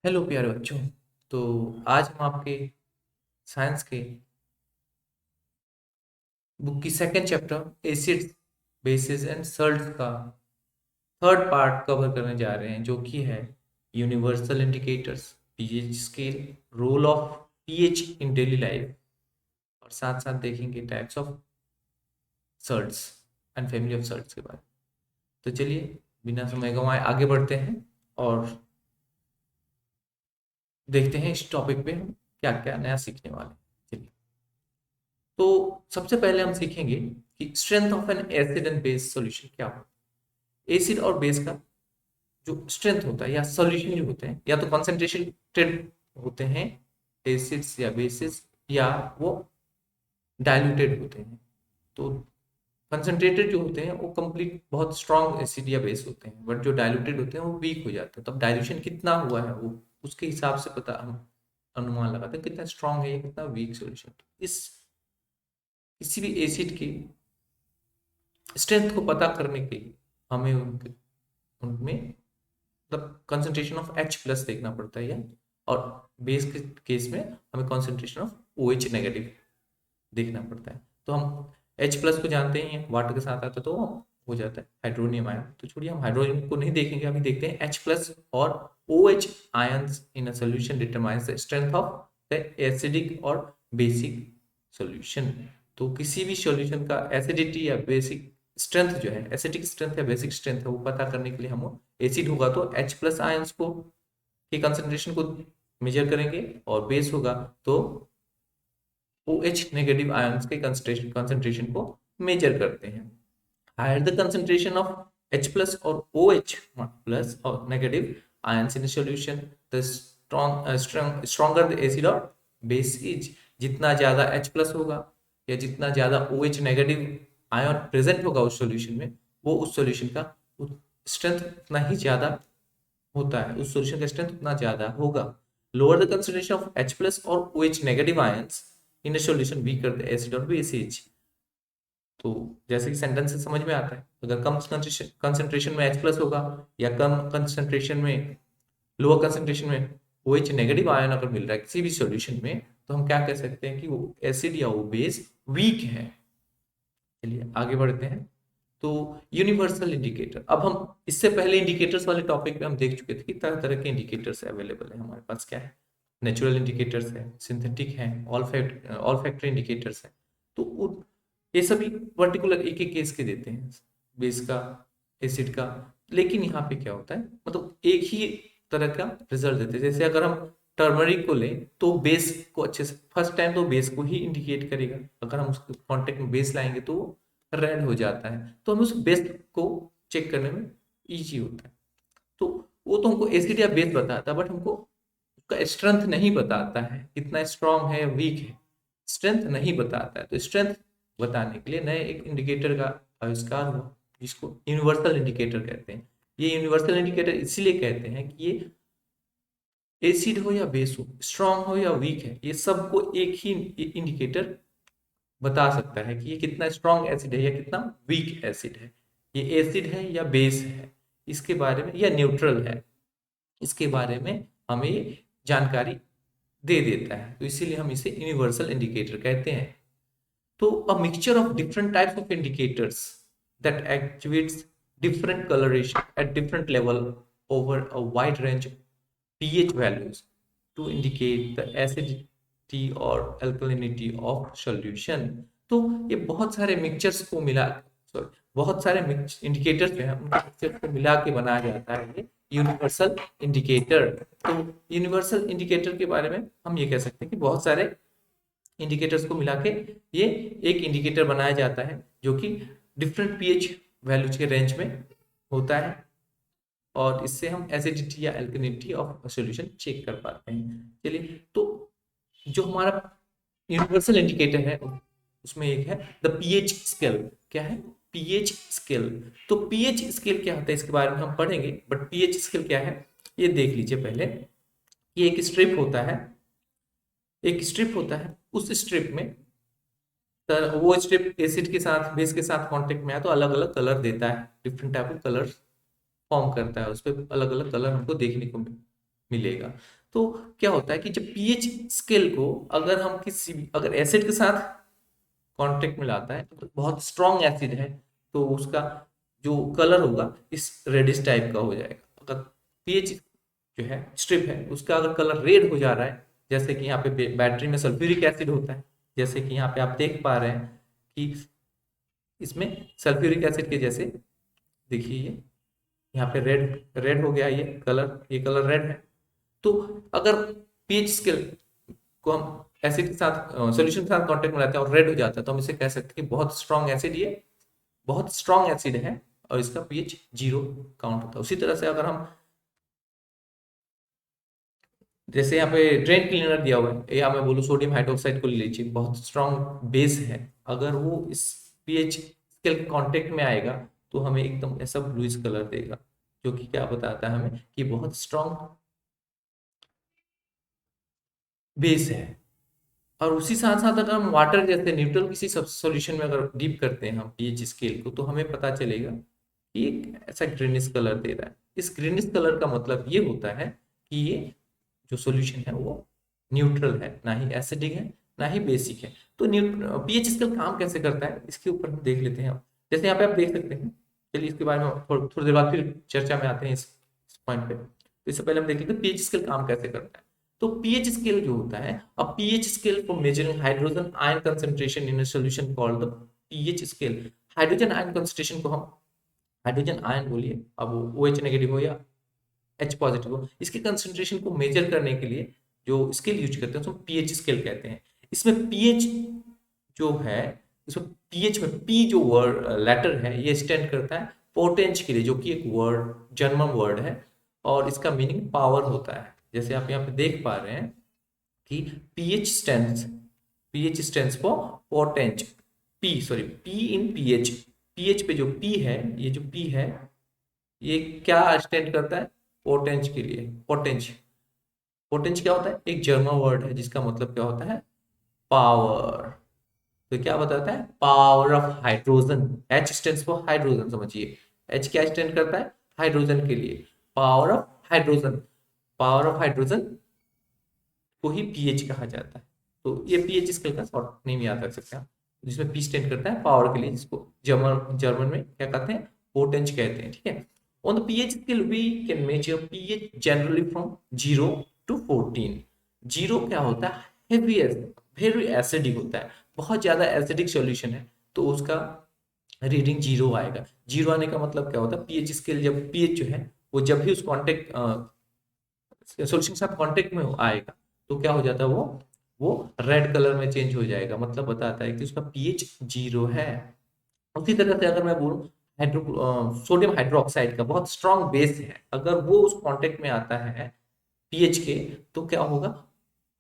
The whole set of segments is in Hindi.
हेलो प्यारे बच्चों। तो आज हम आपके साइंस के बुक की second chapter acids bases and salts का थर्ड पार्ट कवर करने जा रहे हैं, जो कि है universal indicators, pH scale, role of pH in daily life, और साथ साथ देखेंगे types of salts and family of salts के बारे में। तो चलिए बिना समय गंवाए आगे बढ़ते हैं और देखते हैं इस टॉपिक पे हम क्या क्या नया सीखने वाले हैं। चलिए, तो सबसे पहले हम सीखेंगे कि strength of N acid and base solution क्या होता है। एसिड और बेस का जो स्ट्रेंथ होता है या सॉल्यूशन जो होते हैं, या तो कंसंट्रेटेड होते हैं एसिड्स या बेसिस, या वो डाइल्यूटेड होते हैं। तो कंसंट्रेटेड जो होते हैं वो कंप्लीट बहुत स्ट्रॉन्ग एसिड या बेस होते हैं, बट जो डाइल्यूटेड होते हैं वो वीक हो जाते हैं। तब डाइल्यूशन कितना हुआ है वो उसके हिसाब से पता हम अनुमान लगाते हैं कितना स्ट्रॉन्ग है या कितना वीक सॉल्यूशन। इस किसी भी एसिड की स्ट्रेंथ को पता करने के लिए हमें उनके उनमें मतलब कंसंट्रेशन ऑफ H प्लस देखना पड़ता है, या और बेस के केस में हमें कंसंट्रेशन ऑफ OH नेगेटिव देखना पड़ता है। तो हम H प्लस को जानते ही हैं, वाटर के साथ आता है तो हो जाता है हाइड्रोनियम आयन। तो छोड़िए, हम हाइड्रोनियम को नहीं देखेंगे, अभी देखते हैं H प्लस और OH ions in a solution determines the strength of the acidic और बेसिक सॉल्यूशन। तो किसी भी सॉल्यूशन का एसिडिटी या बेसिक स्ट्रेंथ जो है, एसिडिक स्ट्रेंथ या बेसिक स्ट्रेंथ है, वो पता करने के लिए हम एसिड होगा तो H प्लस आयंस को की कंसंट्रेशन को मेजर करेंगे, और बेस होगा तो OH नेगेटिव आयंस के कंसंट्रेशन को मेजर करते हैं। Higher the concentration of H plus और OH प्लस और negative ions in solution, the stronger the acid और बेस इज। जितना ज्यादा H प्लस होगा या जितना ज्यादा OH नेगेटिव आयन प्रेजेंट होगा उस सॉल्यूशन में, वो उस सॉल्यूशन का स्ट्रेंथ उतना ही ज्यादा होता है, उस सॉल्यूशन का स्ट्रेंथ उतना ज्यादा होगा। Lower the concentration of H plus और OH negative ions in a solution weaker the acid और बेसिज। तो जैसे कि सेंटेंस से समझ में आता है, अगर कम कंसंट्रेशन में H प्लस होगा या कम कंसंट्रेशन में, लोअर कंसंट्रेशन में OH नेगेटिव आयन अगर मिल रहा है किसी भी सॉल्यूशन में, तो हम क्या कह सकते हैं कि वो एसिड या वो बेस वीक है। चलिए आगे बढ़ते हैं। तो यूनिवर्सल इंडिकेटर, अब हम इससे पहले इंडिकेटर्स वाले टॉपिक पे हम देख चुके थे कि तरह तरह के इंडिकेटर्स अवेलेबल है हमारे पास। क्या है? नेचुरल इंडिकेटर्स है, सिंथेटिक है, ऑल फैक्टर इंडिकेटर्स है। तो ये सभी पर्टिकुलर एक एक केस के देते हैं, बेस का, एसिड का। लेकिन यहाँ पे क्या होता है, मतलब एक ही तरह का रिजल्ट देते हैं। जैसे अगर हम टर्मरिक को लें तो बेस को अच्छे से फर्स्ट टाइम तो बेस को ही इंडिकेट करेगा। अगर हम उसके कॉन्टेक्ट में बेस लाएंगे तो रेड हो जाता है, तो हमें उस बेस को चेक करने में इजी होता है। तो वो तो हमको एसिड या बेस बताता है, बट हमको उसका स्ट्रेंथ नहीं बताता है, कितना स्ट्रांग है वीक है, स्ट्रेंथ नहीं बताता है। तो स्ट्रेंथ बताने के लिए नए एक इंडिकेटर का आविष्कार हुआ, जिसको यूनिवर्सल इंडिकेटर कहते हैं। ये यूनिवर्सल इंडिकेटर इसीलिए कहते हैं कि ये एसिड हो या बेस हो, स्ट्रांग हो या वीक है, ये सबको एक ही इंडिकेटर बता सकता है कि ये कितना स्ट्रॉन्ग एसिड है या कितना वीक एसिड है, ये एसिड है या बेस है, इसके बारे में, या न्यूट्रल है, इसके बारे में हमें जानकारी दे देता है। तो इसीलिए हम इसे यूनिवर्सल इंडिकेटर कहते हैं। तो a mixture of different types of indicators that activates different coloration at different level over a wide range of pH values to indicate the acidity or alkalinity of solution। तो ये बहुत सारे मिक्सचर्स को मिला, सॉरी, बहुत सारे इंडिकेटर्स जो है उन मिक्सचर्स को मिला के बनाया जाता है ये यूनिवर्सल इंडिकेटर। तो यूनिवर्सल इंडिकेटर के बारे में हम ये कह सकते हैं कि बहुत सारे इंडिकेटर्स को मिला के ये एक इंडिकेटर बनाया जाता है, जो कि डिफरेंट पीएच वैल्यूज के रेंज में होता है, और इससे हम एसिडिटी या एल्कलिनिटी ऑफ सॉल्यूशन चेक कर पाते हैं। चलिए, तो जो हमारा यूनिवर्सल इंडिकेटर है उसमें एक है द पीएच स्केल। क्या है? PH scale. तो पीएच स्केल क्या होता है इसके बारे में हम पढ़ेंगे, बट पीएच स्केल क्या है ये देख लीजिए पहले। ये एक स्ट्रिप होता है, एक स्ट्रिप होता है, उस स्ट्रिप में वो स्ट्रिप एसिड के साथ, बेस के साथ कांटेक्ट में आया तो अलग अलग कलर देता है, different type of colour form करता है, उस पर अलग अलग कलर हमको देखने को मिलेगा। तो क्या होता है कि जब पीएच स्केल को अगर हम अगर एसिड के साथ कांटेक्ट में लाता है तो बहुत स्ट्रॉन्ग एसिड है, तो उसका जो कलर होगा इस रेडिश टाइप का हो जाएगा। अगर पीएच जो है स्ट्रिप है उसका अगर कलर रेड हो जा रहा है, जैसे कि यहाँ पे बैटरी में सल्फ्यूरिक एसिड होता है, जैसे कि यहाँ पे आप देख पा रहे हैं कि इसमें सल्फ्यूरिक एसिड के जैसे देखिए ये यहाँ पे रेड रेड हो गया, ये कलर रेड है। तो अगर पीएच स्केल को हम एसिड के साथ सॉल्यूशन के साथ कांटेक्ट में लाते हैं और रेड हो जाता है तो हम इसे कह सकते हैं कि बहुत स्ट्रॉन्ग एसिड, ये बहुत स्ट्रॉन्ग एसिड है और इसका पीएच 0 काउंट होता है। उसी तरह से अगर हम जैसे यहाँ पे ड्रेन क्लीनर दिया हुआ है, या मैं बोलूँ सोडियम हाइड्रोक्साइड को ले लीजिए, बहुत स्ट्रॉन्ग बेस है, अगर वो इस पीएच स्केल के कांटेक्ट में आएगा तो हमें एकदम ऐसा ब्लूइश कलर देगा, जो कि क्या बताता है हमें कि बहुत स्ट्रॉन्ग बेस है। और उसी साथ साथ अगर हम वाटर जैसे न्यूट्रल किसी सॉल्यूशन में अगर डीप करते हैं हम पीएच स्केल को, तो हमें पता चलेगा कि एक ऐसा ग्रीनिश कलर दे रहा है। इस ग्रीनिश कलर का मतलब ये होता है कि ये जो सॉल्यूशन है वो न्यूट्रल है, ना ही एसिडिक है ना ही बेसिक है। तो पीएच स्केल काम कैसे करता है इसके ऊपर हम देख लेते हैं। अब जैसे यहाँ पे आप देख सकते हैं, चलिए इसके बारे में थोड़ी देर बाद फिर चर्चा में आते हैं इस पॉइंट पे। तो इससे पहले हम देख लेते हैं पीएच स्केल काम कैसे करता है। तो पीएच स्केल जो होता है, अब pH scale for measuring hydrogen ion concentration in a solution called the pH scale. Hydrogen ion concentration को हम हाइड्रोजन आयन बोलिए, अब वो OH नेगेटिव हो या H पॉजिटिव हो, इसके कंसंट्रेशन को मेजर करने के लिए जो स्केल यूज करते हैं उसको पीएच स्केल कहते हैं। इसमें पीएच जो है, इसमें पीएच में पी जो वर्ड लेटर है ये स्टैंड करता है पोटेंज के लिए, जो कि एक वर्ड जर्मन वर्ड है और इसका मीनिंग पावर होता है। जैसे आप यहाँ पे देख पा रहे हैं कि pH stands for पोटेंज, P in pH. PH पे जो पी है, ये जो पी है ये क्या स्टैंड करता है, पोटेंज के लिए। पोटेंज पोटेंज क्या होता है, एक जर्मन वर्ड है जिसका मतलब क्या होता है, पावर। तो क्या बताता है, power of hydrogen. H stands for hydrogen, समझिए H क्या स्टैंड करता है, हाइड्रोजन के लिए। Power of hydrogen, power of hydrogen को ही पीएच कहा जाता है। तो ये पीएच स्केल का शॉर्ट नेम याद रख सकते हैं आप, जिसमें पी स्टैंड करता है पावर के लिए, जिसको जर्मन में क्या कहते हैं, पोटेंज कहते हैं। ठीक है। On the pH scale we can measure pH generally from 0 to 14। 0 क्या होता है, हेवी वेरी एसिडिक होता है, बहुत ज्यादा एसिडिक सॉल्यूशन है तो उसका रीडिंग 0 आएगा। 0 आने का मतलब क्या होता है, पीएच स्केल जब पीएच जो है वो जब भी उस कॉन्टेक्ट सॉल्यूशन के साथ कांटेक्ट में आएगा तो क्या हो जाता है, वो रेड कलर में चेंज हो जाएगा, मतलब बताता है कि उसका पीएच 0 है। उसी तरह से अगर मैं बोलूं सोडियम हाइड्रोक्साइड का बहुत स्ट्रॉन्ग बेस है, अगर वो उस कांटेक्ट में आता है पीएच के, तो क्या होगा,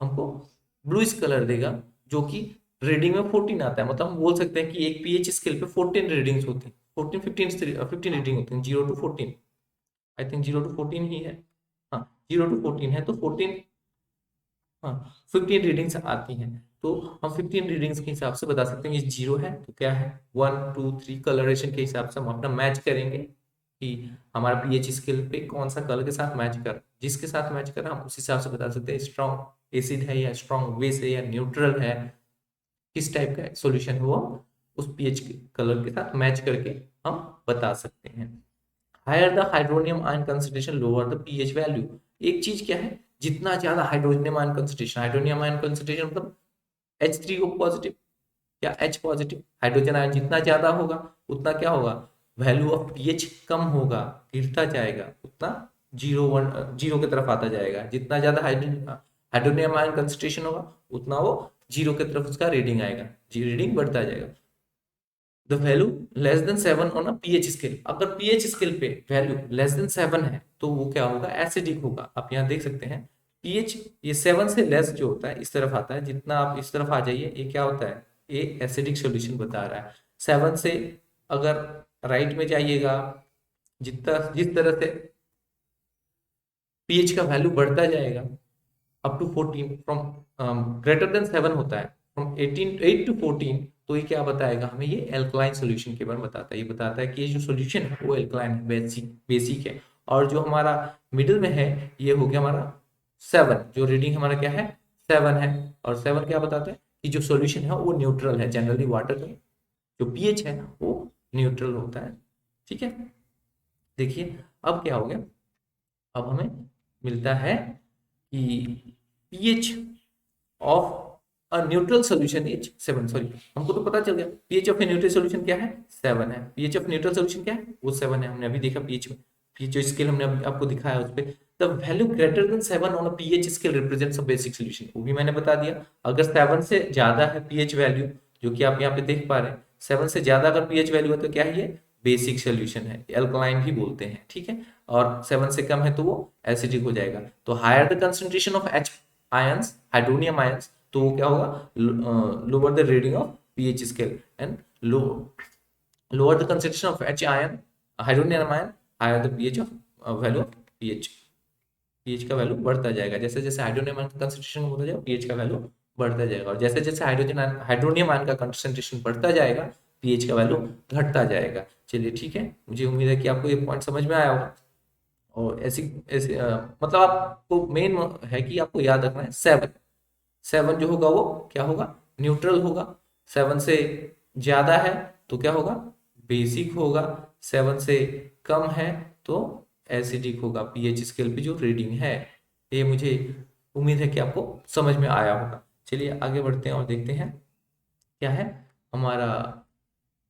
हमको ब्लूइश कलर देगा, जो कि रीडिंग में 14 आता है। मतलब हम बोल सकते हैं कि एक पीएच स्केल पे 14 रीडिंग्स होती हैं, 14 15 रीडिंग होती हैं, 0 to 14। आई थिंक 0 to 14 ही है, हाँ 0 to 14 है, तो 14, हाँ 15 रीडिंग्स आती हैं। तो हम 15 रीडिंग्स के हिसाब से बता सकते हैं ये 0 है तो क्या है 1 2 3, कलरेशन के हिसाब से हम अपना मैच करेंगे कि हमारा पीएच स्केल पे कौन सा कलर के साथ मैच कर, जिसके साथ मैच कर हम उस हिसाब से बता सकते हैं स्ट्रॉन्ग एसिड है या स्ट्रॉन्ग बेस है या न्यूट्रल है, किस टाइप का सॉल्यूशन है वो उस पीएच कलर के साथ मैच करके हम बता सकते हैं। Higher the hydronium ion concentration lower the pH value. एक चीज क्या है, जितना ज्यादा hydronium ion concentration, hydronium ion concentration मतलब H3O पॉजिटिव या H पॉजिटिव, हाइड्रोजन आयन जितना ज्यादा होगा उतना क्या होगा, वैल्यू ऑफ पीएच कम होगा, गिरता जाएगा, उतना 0 की तरफ आता जाएगा। जितना ज्यादा हाइड्रोनियम आयन कंसंट्रेशन होगा उतना वो 0 की तरफ उसका रीडिंग आएगा, रीडिंग बढ़ता जाएगा। The value less than 7 on a pH scale, अगर पीएच स्केल पे वैल्यू लेस देन 7 है तो वो क्या होगा, एसिडिक होगा। आप यहाँ देख सकते हैं पीएच ये 7 से लेस जो होता है इस तरफ आता है, जितना आप इस तरफ आ जाइए ये क्या होता है, ये एसिडिक सॉल्यूशन बता रहा है। 7 से अगर राइट में जाइएगा, जिस तरह से पीएच का वैल्यू बढ़ता जाएगा up to 14, from greater than 7 होता है, फ्रॉम 8 to 14, तो ये क्या बताएगा हमें, ये एल्कलाइन सॉल्यूशन के बारे में बताता है। ये बताता है कि ये जो सॉल्यूशन है वो एल्कलाइन है, बेसिक है। और जो हमारा मिडिल में है ये हो गया हमारा 7, जो रीडिंग हमारा क्या है 7 है। और 7 क्या बताता है कि जो सॉल्यूशन है वो न्यूट्रल है। जनरली वाटर का जो पीएच है वो न्यूट्रल होता है। ठीक है, देखिए अब क्या हो गया, अब हमें मिलता है कि pH of a neutral solution is 7। Sorry, हमको तो पता चल गया pH of a neutral solution क्या है 7 है। पीएच ऑफ न्यूट्रल सॉल्यूशन क्या है वो 7 है, हमने अभी देखा पीएच में। पीएच जो स्केल हमने आपको दिखाया उस पे the value greater than 7 on a pH scale represents a basic solution, वो भी मैंने बता दिया। अगर 7 से ज्यादा है पीएच वैल्यू, जो कि आप यहाँ पे देख पा रहे हैं, 7 से ज्यादा अगर पीएच वैल्यू है तो क्या है, ये बेसिक सॉल्यूशन है, एल्कलाइन भी बोलते हैं। ठीक है, और 7 से कम है तो वो एसिडिक हो जाएगा। तो higher the concentration of H ions, hydronium ions, तो वो क्या होगा, lower the reading of pH scale and lower the concentration of H ion, hydronium ion, higher the pH of value of pH. PH का वैल्यू बढ़ता जाएगा, जैसे जैसे हाइड्रोनियम आयन का कंसंट्रेशन होता जाएगा पीएच का वैल्यू बढ़ता जाएगा, और जैसे जैसे हाइड्रोनियम आयन का कंसंट्रेशन बढ़ता जाएगा पीएच का वैल्यू घटता जाएगा। चलिए ठीक है, मुझे उम्मीद है कि आपको ये पॉइंट समझ में आया होगा। और ऐसी ऐसे मतलब आपको मेन है कि आपको याद रखना है 7, 7 जो होगा वो क्या होगा, न्यूट्रल होगा। 7 से ज्यादा है तो क्या होगा, बेसिक होगा। 7 से कम है तो एसिडिक होगा, पीएच स्केल पे जो रीडिंग है। ये मुझे उम्मीद है कि आपको समझ में आया होगा। चलिए आगे बढ़ते हैं और देखते हैं क्या है हमारा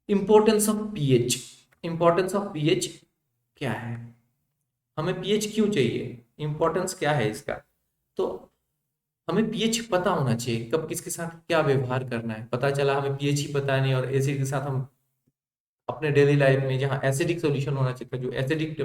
importance of pH. Importance of pH क्या है, हमें पीएच क्यों चाहिए, इंपॉर्टेंस क्या है इसका। तो हमें पीएच पता होना चाहिए, कब किसके साथ क्या व्यवहार करना है। पता चला हमें पीएच ही पता नहीं और एसिड के साथ हम अपने डेली लाइफ में जहाँ एसिडिक सॉल्यूशन होना चाहिए, जो एसिडिक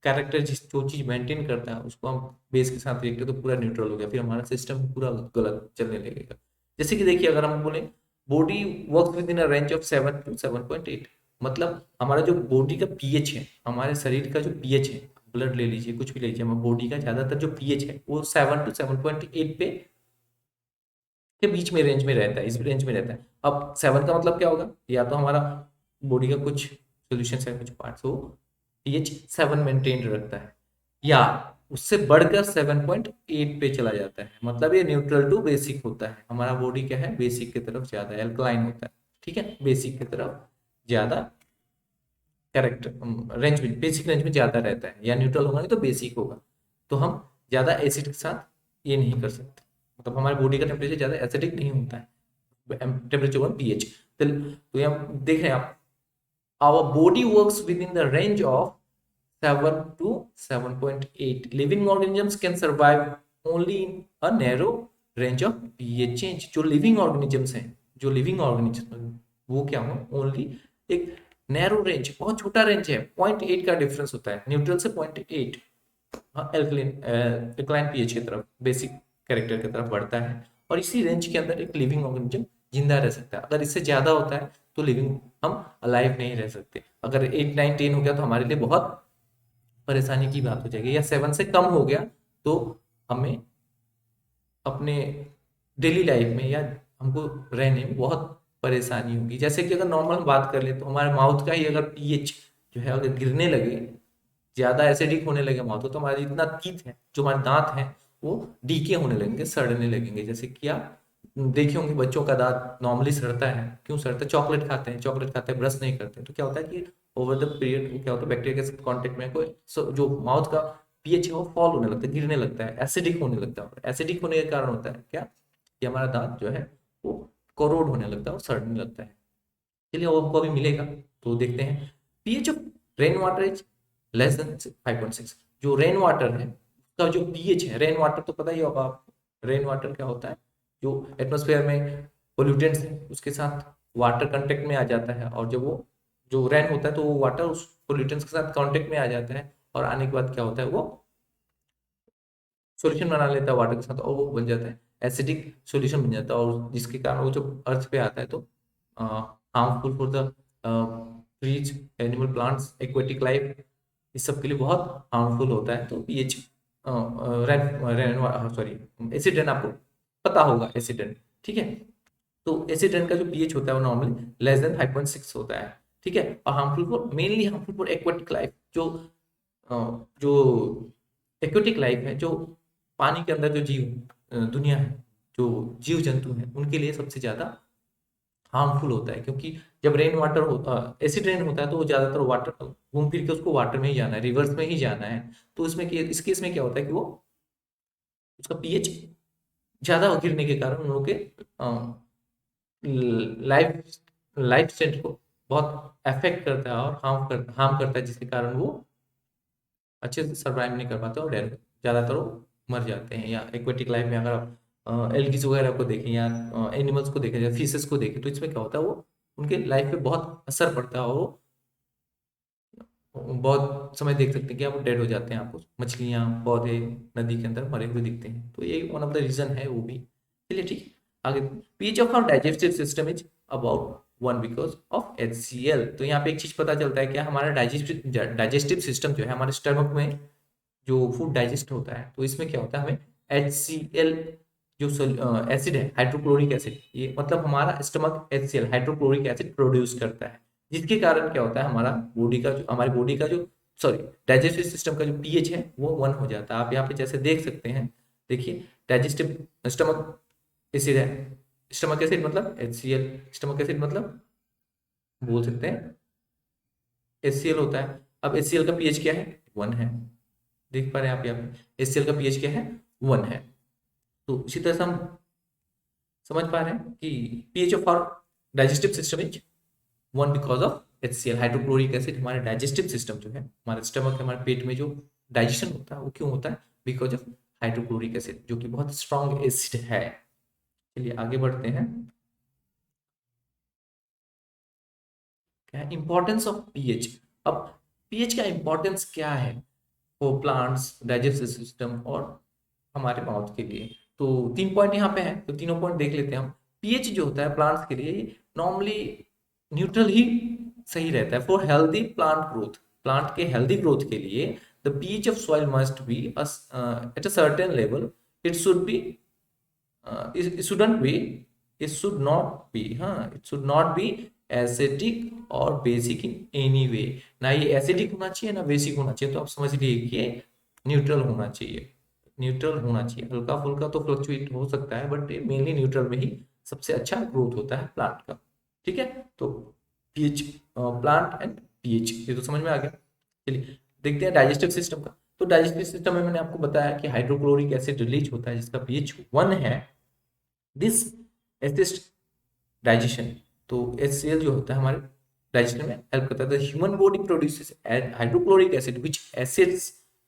कैरेक्टर जिस जो चीज मेंटेन करता है उसको हम बेस के साथ देखते तो पूरा न्यूट्रल हो गया, फिर हमारा सिस्टम पूरा गलत चलने लगेगा। जैसे कि देखिए अगर हम बोले body works with in a range of 7 to 7.8, मतलब हमारा जो बॉडी का पीएच है, हमारे शरीर का जो पीएच है, ब्लड ले लीजिए कुछ भी ले लीजिए, हमारे बॉडी का ज्यादातर जो पीएच है वो 7 to 7.8 पे के बीच में रेंज में रहता है, इस रेंज में रहता है। अब 7 का मतलब क्या होगा, या तो हमारा बॉडी का कुछ सोल्यूशन है, कुछ पार्ट्स वो पीएच 7 मेंटेन रखता है, या उससे बढ़कर 7.8 पे चला जाता है, मतलब ये न्यूट्रल टू बेसिक होता है। हमारा बॉडी क्या है, बेसिक की तरफ ज्यादा एल्कलाइन होता है। ठीक है, बेसिक की तरफ ज्यादा कैरेक्टर रेंज में, बेसिक रेंज में ज्यादा रहता है, या न्यूट्रल होगा नहीं तो बेसिक होगा। तो हम ज्यादा एसिड के साथ ये नहीं कर सकते, मतलब हमारे बॉडी का टेम्परेचर ज्यादा एसिडिक नहीं होता है, टेम्परेचर वन पीएच। तो ये हम देख रहे हैं आप, our body works within the range of 7 to 7.8, living organisms can survive only in a narrow range of pH change। जो लिविंग ऑर्गेनिजम्स हैं, जो लिविंग ऑर्गेनिज्म वो क्या हो, ओनली एक नैरो रेंज, बहुत छोटा रेंज है, 0.8 का डिफरेंस होता है न्यूट्रल से 0.8, हाँ एल्कलाइन पीएच की तरफ, बेसिक कैरेक्टर की तरफ बढ़ता है, और इसी रेंज के अंदर एक लिविंग ऑर्गेनिज्म जिंदा रह सकता है। अगर इससे ज्यादा होता है तो लिविंग हम अलाइव नहीं रह सकते। अगर 8 9 10 हो गया तो हमारे लिए बहुत परेशानी की बात हो जाएगी, या 7 से कम हो गया तो हमें अपने डेली लाइफ में या हमको रहने में बहुत परेशानी होगी। जैसे कि अगर नॉर्मल हम बात कर ले तो हमारे माउथ का ही अगर पीएच जो है अगर गिरने लगे, ज्यादा एसिडिक होने लगे माउथ, तो हमारे जितना टीथ है, जो हमारे दांत हैं, वो डीके होने लगेंगे, सड़ने लगेंगे। जैसे कि आप देखे होंगे बच्चों का दांत नॉर्मली सड़ता है, क्यों सड़ता है, चॉकलेट खाते हैं, चॉकलेट खाते हैं ब्रश नहीं करते हैं, तो क्या होता है कि ओवर द पीरियड क्या होता है, बैक्टीरिया के कांटेक्ट में कोई जो माउथ का पीएच है वो फॉल होने लगता है, गिरने लगता है, एसिडिक होने लगता है। एसिडिक होने के कारण होता है क्या, कि हमारा दांत जो है वो कोरोड होने लगता है और सड़ने लगता है। चलिए वो हमको अभी मिलेगा, तो देखते हैं। PH of rain water is less than 5.6। जो रेन वाटर है उसका जो पीएच है, रेन वाटर तो पता ही होगा आपको, रेन वाटर क्या होता है, जो एटमॉस्फेयर में पोल्यूटेंट्स है उसके साथ वाटर कांटेक्ट में आ जाता है, और जब वो जो रेन होता है तो वो वाटर उस पोल्यूटेंट्स के साथ कांटेक्ट में आ जाता है, और आने के बाद क्या होता है, वो सॉल्यूशन बना लेता है वाटर के साथ, और वो बन जाता है एसिडिक सॉल्यूशन बन जाता है, और जिसके कारण वो जब अर्थ पे आता है तो harmful for the trees, animal, plants, aquatic life, इस सब के लिए बहुत हार्मफुल होता है। तो पीएच सॉरी एसिड रेन आपको पता होगा, एसिड रेन। ठीक है, तो एसिड रेन का जो पीएच होता है वो नॉर्मली लेस देन 5.6 होता है। ठीक है, और harmful for, mainly harmful for aquatic life, जो जो एक्वेटिक लाइफ है, जो पानी के अंदर जो दुनिया है, जो जीव जंतु हैं, उनके लिए सबसे ज्यादा हार्मफुल होता है, क्योंकि जब रेन वाटर होता एसिड रेन होता है तो वो ज्यादातर वाटर घूम फिर के उसको वाटर में ही जाना है, रिवर्स में ही जाना है। तो इसमें इस केस में क्या होता है कि वो उसका पीएच ज्यादा गिरने के कारण उन लोगों के लाइफ लाइफ स्टाइल को बहुत अफेक्ट करता है और हार्म करता है, जिसके कारण वो अच्छे से सर्वाइव नहीं कर पाते और डेथ ज़्यादातर वो मर जाते हैं। या एक्वेटिक लाइफ में अगर आप एल्गीज वगैरह को देखें या एनिमल्स को देखें या फिशेस को देखें, तो इसमें क्या होता है, वो उनके लाइफ पे बहुत असर पड़ता है और वो बहुत समय देख सकते हैं कि आप डेड हो जाते हैं, आपको मछलियाँ पौधे नदी के अंदर मरे हुए दिखते हैं। तो ये वन ऑफ द रीजन है वो भी। चलिए ठीक है, आगे pH of our digestive system is about 1 because of HCl। तो यहाँ पे एक चीज पता चलता है कि हमारा डाइजेस्टिव सिस्टम जो है, हमारे स्टमक में जो फूड डाइजेस्ट होता है, तो इसमें क्या होता है, हमें HCl जो एसिड है, हाइड्रोक्लोरिक एसिड, ये मतलब हमारा stomach HCl hydrochloric acid produce करता है, जिसके कारण क्या होता है, हमारी बॉडी का जो सॉरी डाइजेस्टिव सिस्टम का जो पीएच है वो 1 हो जाता है। आप यहाँ पे जैसे देख सकते हैं, देखिए डाइजेस्टिव स्टमक एसिड है, स्टमक एसिड मतलब HCl, स्टमक एसिड मतलब बोल सकते हैं HCl होता है। अब HCl का पीएच क्या है, 1 है, देख पा रहे हैं आप यहाँ पे HCl का पीएच क्या है, 1 है। तो इसी तरह से हम समझ पा रहे हैं कि pH of our digestive system is 1 because of HCl hydrochloric acid. हमारे डाइजेस्टिव सिस्टम जो है, हमारे स्टमक हमारे पेट में जो डाइजेशन होता है वो क्यों होता है, बिकॉज ऑफ हाइड्रोक्लोरिक एसिड, जो कि बहुत स्ट्रॉन्ग एसिड है। चलिए आगे बढ़ते हैं। क्या है इंपॉर्टेंस ऑफ पीएच। अब पीएच का इंपॉर्टेंस क्या है वो प्लांट्स, डाइजेस्टिव सिस्टम और हमारे माउथ के लिए। तो 3 पॉइंट यहाँ पे हैं, तो तीनों पॉइंट देख लेते हैं हम। पीएच जो होता है प्लांट्स के लिए नॉर्मली न्यूट्रल ही सही रहता है for healthy plant growth. Plant के हेल्दी ग्रोथ के लिए the pH of soil must be at a certain level. It should be it shouldn't be it should not be it should not be acidic और बेसिक इन एनी वे। ना ये एसिडिक होना चाहिए ना बेसिक होना चाहिए, तो आप समझ लीजिए कि न्यूट्रल होना चाहिए। न्यूट्रल होना चाहिए, हल्का फुल्का तो फ्लक्चुएट हो सकता है, बट मेनली न्यूट्रल में ही सबसे अच्छा ग्रोथ होता है प्लांट का। ठीक है, तो पीएच, प्लांट एंड पीएच, ये तो समझ में आ गया। चलिए देखते हैं डाइजेस्टिव सिस्टम का। तो डाइजेस्टिव सिस्टम में मैंने आपको बताया कि हाइड्रोक्लोरिक एसिड रिलीज होता है जिसका पीएच 1 है। दिस एसिस्ट डाइजेशन, तो HCl जो होता है हमारे डाइजेशन में हेल्प करता है। The human body produces hydrochloric acid which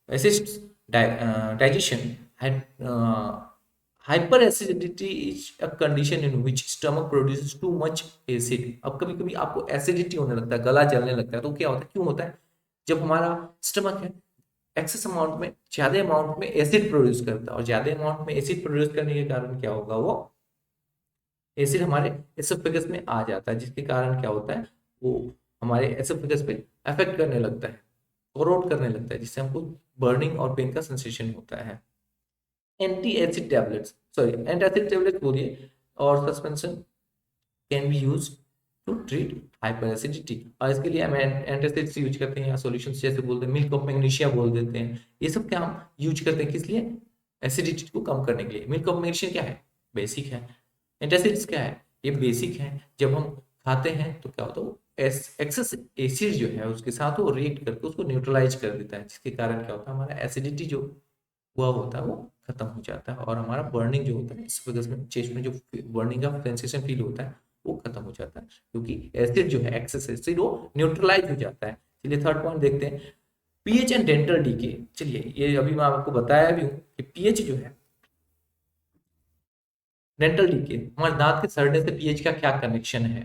assists digestion. Hyper acidity is a condition in which stomach produces too much acid। अब कभी कभी आपको एसिडिटी होने लगता है, गला जलने लगता है, तो क्या होता है, क्यों होता है, जब हमारा स्टमक है एक्सेस अमाउंट में, ज्यादा अमाउंट में एसिड प्रोड्यूस करता है, और ज्यादा अमाउंट में एसिड प्रोड्यूस करने के कारण क्या होगा, वो एसिड हमारे एसोफेगस में आ जाता है, जिसके कारण क्या होता है, वो हमारे एसोफेगस पे अफेक्ट करने लगता है, कोरोड करने लगता है, जिससे हमको बर्निंग और पेन का सेंसेशन होता है। Anti acid tablets, sorry antacid tablet बोलिए, और suspension can be use to treat hyper acidity. और इसके लिए हम एंटासिड्स यूज करते हैं या सॉल्यूशंस जैसे बोलते हैं, मिल्क ऑफ मैग्नीशिया बोल देते हैं। ये सब क्या हम यूज करते हैं किस लिए, एसिडिटी को कम करने के लिए। मिल्क ऑफ मैग्नीशिया क्या है, बेसिक है। एंटासिड्स क्या है, ये बेसिक है। जब हम खाते हैं तो क्या होता है, वो एक्सेस एसिड जो है उसके साथ वो रिएक्ट करके उसको न्यूट्रलाइज कर देता है, जिसके कारण क्या होता है, हमारा एसिडिटी जो हुआ होता है वो खत्म हो जाता है, और हमारा बर्निंग जो होता है इसोफेगस में, चेस्ट में जो बर्निंग का सेंसेशन फील होता है वो खत्म हो जाता है, क्योंकि एसिड जो है एक्सेस एसिड वो न्यूट्रलाइज हो जाता है। चलिए थर्ड पॉइंट देखते हैं, पीएच एंड डेंटल डीके। चलिए ये अभी मैं आपको बताया भी हूँ कि पीएच जो है, डेंटल डीके, हमारे दांत के सड़ने से पीएच का क्या कनेक्शन है।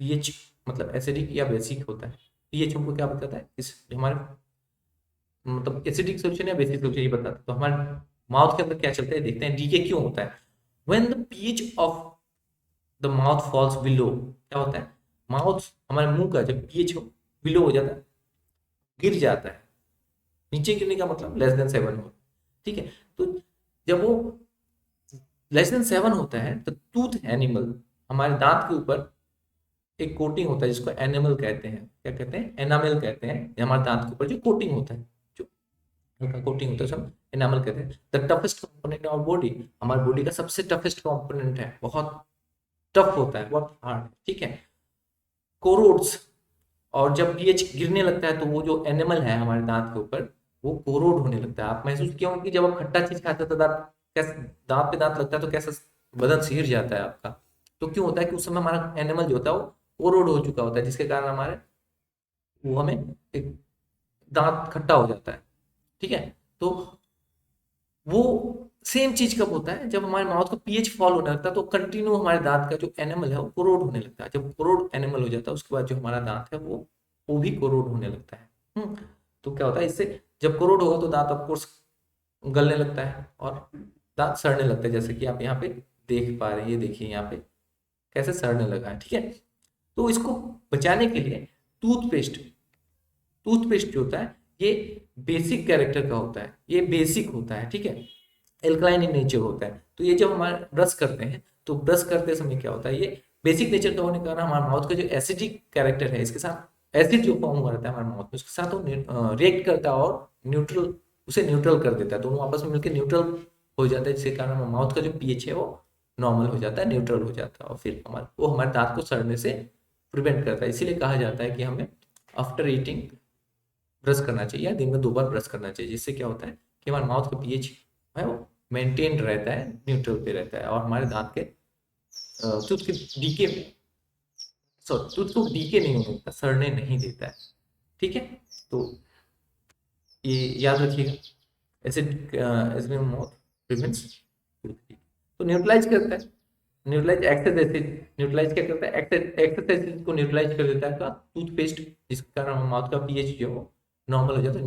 पीएच मतलब एसिडिक या बेसिक होता है, पीएच हमको क्या बताता है, इस हमारे मतलब एसिडिक सोल्यूशन या बेसिक सोल्यूशन ये बताता है। तो हमारे माउथ के अंदर क्या चलता है देखते हैं, डीके क्यों होता है। When the pH of the mouth falls below, क्या होता है, माउथ हमारे मुंह का जब पीएच बिलो हो जाता है, गिर जाता है, नीचे गिरने का मतलब लेस देन 7 हो, ठीक है। तो जब वो लेस देन 7 होता है तो टूथ एनिमल, हमारे दांत के ऊपर एक कोटिंग होता है जिसको एनिमल कहते हैं, क्या कहते हैं, एनामेल कहते हैं। हमारे दांत के ऊपर जो कोटिंग होता है, जो हल्का कोटिंग होता है, सब एनामल कहते हैं। The toughest component of body, हमारी बॉडी का सबसे टफेस्ट कंपोनेंट है, बहुत टफ होता है, बहुत हार्ड, ठीक है। कोरोड्स, और जब पीएच गिरने लगता है तो वो जो एनिमल है हमारे दांत के ऊपर वो कोरोड होने लगता है। आप महसूस किया होगा कि जब आप खट्टा चीज खाते हो तो दांत कैसे, दांत पे दांत लगता है तो कैसा बदन सिहर जाता है आपका। तो क्यों होता है कि उस समय हमारा एनिमल जो होता है वो कोरोड हो चुका होता है, जिसके कारण हमारे वो हमें एक दांत खट्टा हो जाता है, ठीक है। तो वो सेम चीज कब होता है, जब हमारे माउथ का पीएच फॉल होने लगता है तो कंटिन्यू हमारे दांत का जो एनिमल है वो कोरोड होने लगता है। जब कोरोड एनिमल हो जाता है उसके बाद जो हमारा दांत है वो भी कोरोड होने लगता है। तो क्या होता है इससे, जब कोरोड होगा तो दांत ऑफकोर्स गलने लगता है और दांत सड़ने लगता है, जैसे कि आप यहाँ पे देख पा रहे हैं, ये देखिए यहाँ पे कैसे सड़ने लगा है, ठीक है। तो इसको बचाने के लिए टूथपेस्ट, टूथपेस्ट जो होता है ये बेसिक कैरेक्टर का होता है, ये बेसिक होता है, ठीक है, एल्कलाइन इन नेचर होता है। तो ये जब हमारे ब्रश करते हैं तो ब्रश करते समय क्या होता है, ये बेसिक नेचर का होने के कारण हमारे माउथ का जो एसिडिक कैरेक्टर है, इसके साथ एसिड जो फॉर्म हुआ रहता है हमारे माउथ में उसके साथ वो रिएक्ट करता है और न्यूट्रल, उसे न्यूट्रल कर देता है, दोनों आपस में मिलकर न्यूट्रल हो जाता है, जिसके कारण हमारे माउथ का जो पीएच है वो नॉर्मल हो जाता है, न्यूट्रल हो जाता है, और फिर वो हमारे दांत को सड़ने से प्रिवेंट करता है। इसीलिए कहा जाता है कि हमें आफ्टर ईटिंग ब्रश करना चाहिए या दिन में 2 बार ब्रश करना चाहिए, जिससे क्या होता है कि हमारे माउथ का पीएच है वो मेंटेन रहता है, न्यूट्रल पे रहता है, और हमारे दांत के टूथ के डीके, सॉरी टूथ को डीके नहीं होने देता, सड़ने नहीं देता है, ठीक है। तो ये याद रखिएगा, acid acid mouth prevents tooth decay. तो न्यूट्रलाइज करता है, न्यूट्रलाइज एक्सेस एसिड, न्यूट्रलाइज क्या करता है, एक्सेस एसिड को न्यूट्रलाइज कर देता है का टूथपेस्ट, जिसके कारण हमारे माउथ का पीएच जो है नॉर्मल हो जाता है,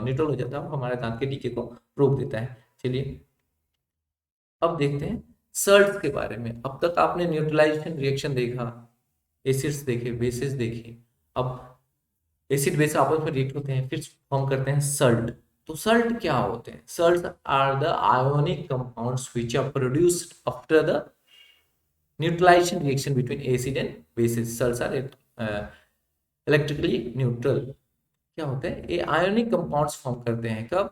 न्यूट्रल हो जाता है और हमारे दांत के डीके को रोक देता है। चलिए अब देखते हैं सर्ट्स के बारे में। अब तक आपने न्यूट्रलाइजेशन रिएक्शन देखा, एसिड्स देखे, बेसिस देखे। अब एसिड बेस आपस में रिएक्ट होते हैं फिर फॉर्म करते हैं सल्ट। तो सल्ट क्या होते हैं, salt are the ionic compounds which are produced after the neutralisation reaction between acid and bases. Salts are electrically neutral. क्या होता है, ये आयोनिक कंपाउंड्स फॉर्म करते हैं कब,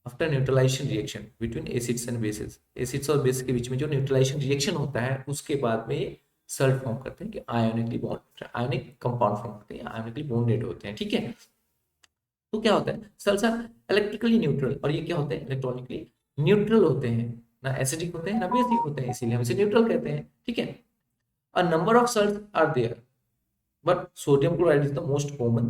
after neutralisation reaction between acids and bases. Acids और बेस के बीच में जो न्यूट्रलाइजेशन रिएक्शन होता है उसके बाद में ये सल्ट फॉर्म करते हैं कि आयोनिकली बॉन्ड, आयोनिक कंपाउंड फॉर्म करते हैं, आयोनिकली बॉन्डेड होते हैं, ठीक है। तो क्या होता है, सल्ट्स आर इलेक्ट्रिकली न्यूट्रल, और ये क्या होते हैं, इलेक्ट्रॉनिकली न्यूट्रल होते हैं, ना एसिडिक होते हैं ना बेसिक होते हैं, इसीलिए हम इसे न्यूट्रल कहते हैं, ठीक है। A number of salts are there but sodium chloride is the most common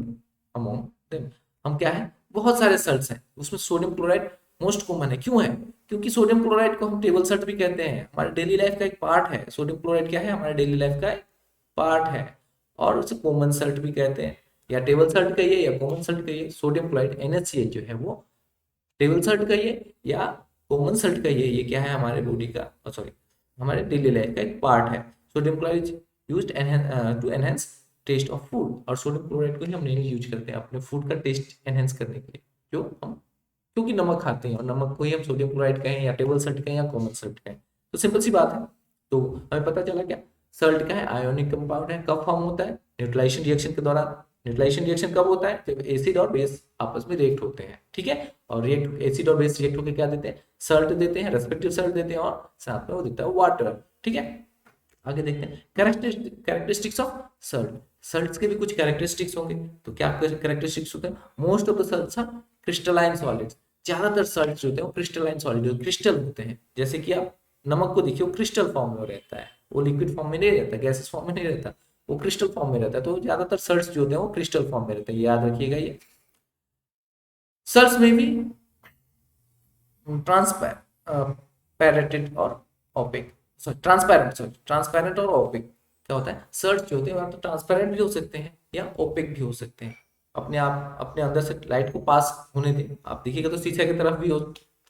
among them. हम क्या है, बहुत सारे सल्ट्स हैं उसमें सोडियम क्लोराइड मोस्ट कॉमन है। क्यों है, क्योंकि सोडियम क्लोराइड को हम टेबल सल्ट भी कहते हैं, हमारे डेली लाइफ का एक पार्ट है। सोडियम क्लोराइड क्या है, हमारे डेली लाइफ का एक पार्ट है, और उसे कॉमन सल्ट भी कहते हैं, या टेबल सल्ट कहिए या कॉमन सल्ट कहिए। सोडियम क्लोराइड NaCl जो है वो टेबल सल्ट कहिए या कॉमन सल्ट कहिए, ये क्या है हमारे बॉडी का, सॉरी हमारे डेली लाइफ का एक पार्ट है। Sodium chloride used to enhance taste of food, और सोडियम क्लोराइड को ही हम मेनली यूज करते हैं अपने फूड का टेस्ट एनहेंस करने के लिए, जो हम क्योंकि नमक खाते हैं और नमक को ही हम सोडियम क्लोराइड कहें या टेबल सल्ट कहें या कॉमन सल्ट कहें, तो सिंपल सी बात है। तो हमें पता चला क्या, सल्ट क्या है, आयोनिक कंपाउंड है, कब फॉर्म होता है, न्यूट्रलाइजेशन रिएक्शन के दौरान। न्यूट्रलाइजेशन रिएक्शन कब होता है, जब एसिड और बेस आपस में रिएक्ट होते हैं, ठीक है। और रिएक्ट एसिड और बेस रिएक्ट होकर क्या देते हैं, सल्ट देते हैं, रेस्पेक्टिव सल्ट देते हैं, और साथ में वो देता है वाटर, ठीक है। आगे देखते हैं कैरेक्टरिस्टिक्स ऑफ सल्ट। सल्ट्स के भी कुछ कैरेक्टरिस्टिक्स होंगे, तो क्या कैरेक्टरिस्टिक्स होते हैं, most of the salts are crystalline solids. ज्यादातर सल्ट्स होते हैं वो क्रिस्टलाइन सॉलिड, क्रिस्टल होते हैं। जैसे कि आप नमक को देखिए, वो क्रिस्टल फॉर्म में रहता है, वो लिक्विड फॉर्म में नहीं रहता, गैसेस फॉर्म में नहीं रहता, वो क्रिस्टल फॉर्म में रहता है। तो ज्यादातर सल्ट्स जो होते हैं वो क्रिस्टल फॉर्म में रहते हैं, याद रखिएगा ये। सल्ट्स में भी ट्रांसपेरेंट और ओपेक, ट्रांसपेरेंट और ओपेक क्या होता है, सर्च जो होते हैं तो ट्रांसपेरेंट भी हो सकते हैं या ओपेक भी हो सकते हैं। अपने आप अपने अंदर से लाइट को पास होने दें, आप देखिएगा तो शीशे की तरफ भी हो,